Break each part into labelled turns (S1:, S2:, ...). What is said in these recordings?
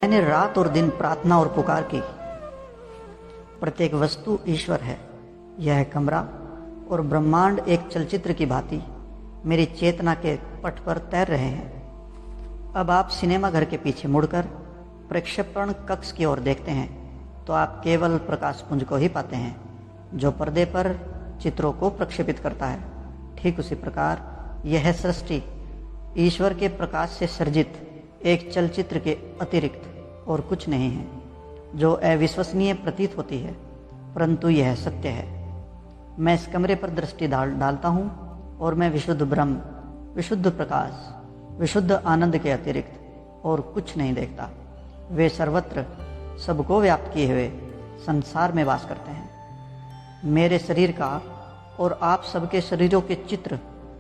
S1: मैंने रात और दिन प्रार्थना और पुकार की। प्रत्येक वस्तु ईश्वर है। यह कमरा और ब्रह्मांड एक चलचित्र की भांति मेरी चेतना के पट पर तैर रहे हैं। अब आप सिनेमा घर के पीछे मुड़कर प्रक्षेपण कक्ष की ओर देखते हैं तो आप केवल प्रकाश पुंज को ही पाते हैं जो पर्दे पर चित्रों को प्रक्षेपित करता है। ठीक उसी प्रकार यह सृष्टि ईश्वर के प्रकाश से सर्जित एक चलचित्र के अतिरिक्त और कुछ नहीं है, जो अविश्वसनीय प्रतीत होती है, परंतु यह सत्य है। मैं इस कमरे पर दृष्टि डालता हूँ और मैं विशुद्ध ब्रह्म, विशुद्ध प्रकाश, विशुद्ध आनंद के अतिरिक्त और कुछ नहीं देखता। वे सर्वत्र सबको व्याप्त किए हुए संसार में वास करते हैं। मेरे शरीर का और आप सबके शरीरों के चित्र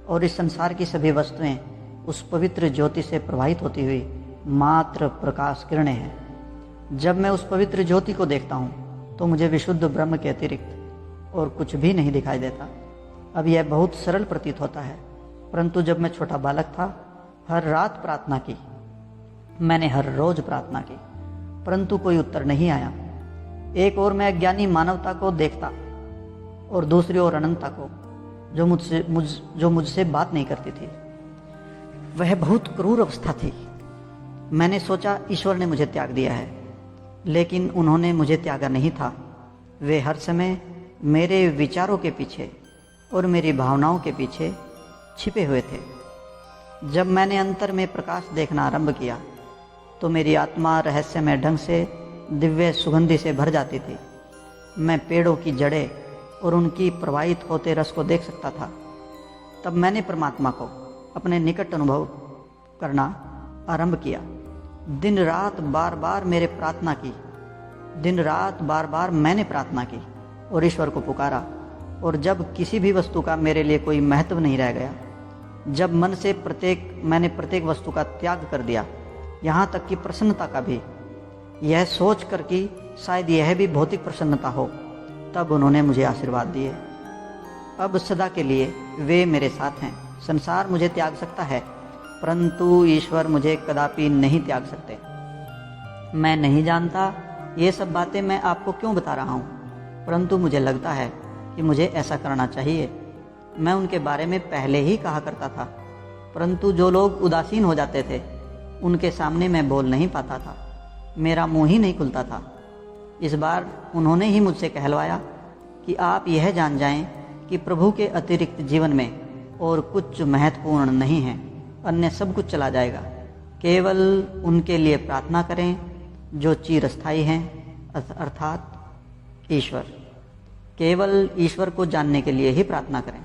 S1: और इस संसार की सभी वस्तुएं उस पवित्र ज्योति से प्रवाहित होती हुई मात्र प्रकाश किरणें हैं। जब मैं उस पवित्र ज्योति को देखता हूँ तो मुझे विशुद्ध ब्रह्म के अतिरिक्त और कुछ भी नहीं दिखाई देता। अब यह बहुत सरल प्रतीत होता है, परंतु जब मैं छोटा बालक था, हर रात प्रार्थना की। मैंने हर रोज प्रार्थना की, परंतु कोई उत्तर नहीं आया। एक ओर मैं अज्ञानी मानवता को देखता और दूसरी ओर अनंतता को, जो मुझसे बात नहीं करती थी। वह बहुत क्रूर अवस्था थी। मैंने सोचा ईश्वर ने मुझे त्याग दिया है, लेकिन उन्होंने मुझे त्यागा नहीं था। वे हर समय मेरे विचारों के पीछे और मेरी भावनाओं के पीछे छिपे हुए थे। जब मैंने अंतर में प्रकाश देखना आरंभ किया तो मेरी आत्मा रहस्यमय ढंग से दिव्य सुगंधि से भर जाती थी। मैं पेड़ों की जड़ें और उनकी प्रवाहित होते रस को देख सकता था। तब मैंने परमात्मा को अपने निकट अनुभव करना आरंभ किया। दिन रात बार बार मैंने प्रार्थना की और ईश्वर को पुकारा। और जब किसी भी वस्तु का मेरे लिए कोई महत्व नहीं रह गया, जब मन से मैंने प्रत्येक वस्तु का त्याग कर दिया, यहाँ तक कि प्रसन्नता का भी, यह सोच कर कि शायद यह भी भौतिक प्रसन्नता हो, तब उन्होंने मुझे आशीर्वाद दिए। अब सदा के लिए वे मेरे साथ हैं। संसार मुझे त्याग सकता है, परंतु ईश्वर मुझे कदापि नहीं त्याग सकते। मैं नहीं जानता ये सब बातें मैं आपको क्यों बता रहा हूँ, परंतु मुझे लगता है कि मुझे ऐसा करना चाहिए। मैं उनके बारे में पहले ही कहा करता था, परंतु जो लोग उदासीन हो जाते थे उनके सामने मैं बोल नहीं पाता था। मेरा मुंह ही नहीं खुलता था। इस बार उन्होंने ही मुझसे कहलवाया कि आप यह जान जाएं कि प्रभु के अतिरिक्त जीवन में और कुछ महत्वपूर्ण नहीं है, अन्य सब कुछ चला जाएगा। केवल उनके लिए प्रार्थना करें जो चिरस्थायी हैं, अर्थात ईश्वर। केवल ईश्वर को जानने के लिए ही प्रार्थना करें।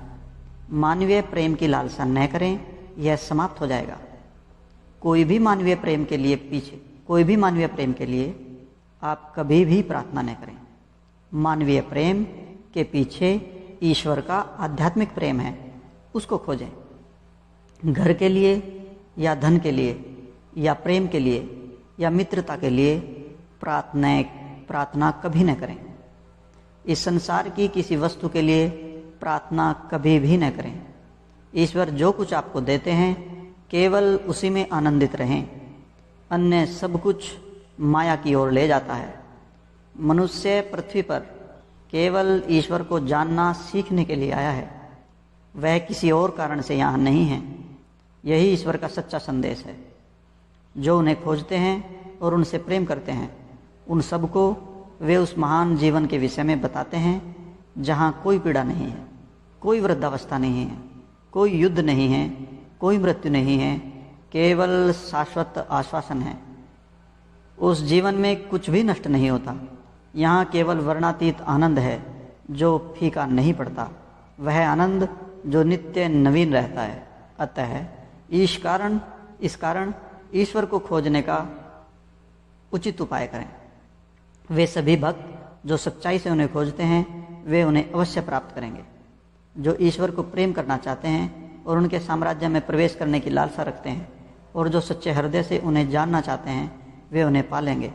S1: मानवीय प्रेम की लालसा न करें, यह समाप्त हो जाएगा। कोई भी मानवीय प्रेम के लिए आप कभी भी प्रार्थना न करें। मानवीय प्रेम के पीछे ईश्वर का आध्यात्मिक प्रेम है, उसको खोजें। घर के लिए या धन के लिए या प्रेम के लिए या मित्रता के लिए प्रार्थना कभी न करें। इस संसार की किसी वस्तु के लिए प्रार्थना कभी भी न करें। ईश्वर जो कुछ आपको देते हैं केवल उसी में आनंदित रहें। अन्य सब कुछ माया की ओर ले जाता है। मनुष्य पृथ्वी पर केवल ईश्वर को जानना सीखने के लिए आया है, वह किसी और कारण से यहाँ नहीं है। यही ईश्वर का सच्चा संदेश है। जो उन्हें खोजते हैं और उनसे प्रेम करते हैं, उन सबको वे उस महान जीवन के विषय में बताते हैं जहाँ कोई पीड़ा नहीं है, कोई वृद्धावस्था नहीं है, कोई युद्ध नहीं है, कोई मृत्यु नहीं है, केवल शाश्वत आश्वासन है। उस जीवन में कुछ भी नष्ट नहीं होता। यहाँ केवल वर्णातीत आनंद है जो फीका नहीं पड़ता, वह आनंद जो नित्य नवीन रहता है। अतः इस कारण ईश्वर को खोजने का उचित उपाय करें। वे सभी भक्त जो सच्चाई से उन्हें खोजते हैं, वे उन्हें अवश्य प्राप्त करेंगे। जो ईश्वर को प्रेम करना चाहते हैं और उनके साम्राज्य में प्रवेश करने की लालसा रखते हैं और जो सच्चे हृदय से उन्हें जानना चाहते हैं, वे उन्हें पालेंगे।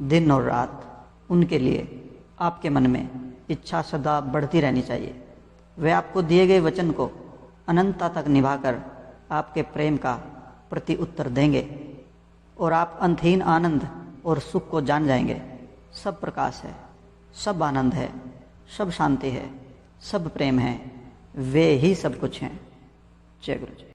S1: दिन और रात उनके लिए आपके मन में इच्छा सदा बढ़ती रहनी चाहिए। वे आपको दिए गए वचन को अनंतता तक निभाकर आपके प्रेम का प्रति उत्तर देंगे और आप अंतहीन आनंद और सुख को जान जाएंगे। सब प्रकाश है, सब आनंद है, सब शांति है, सब प्रेम है, वे ही सब कुछ हैं। जय गुरु जी।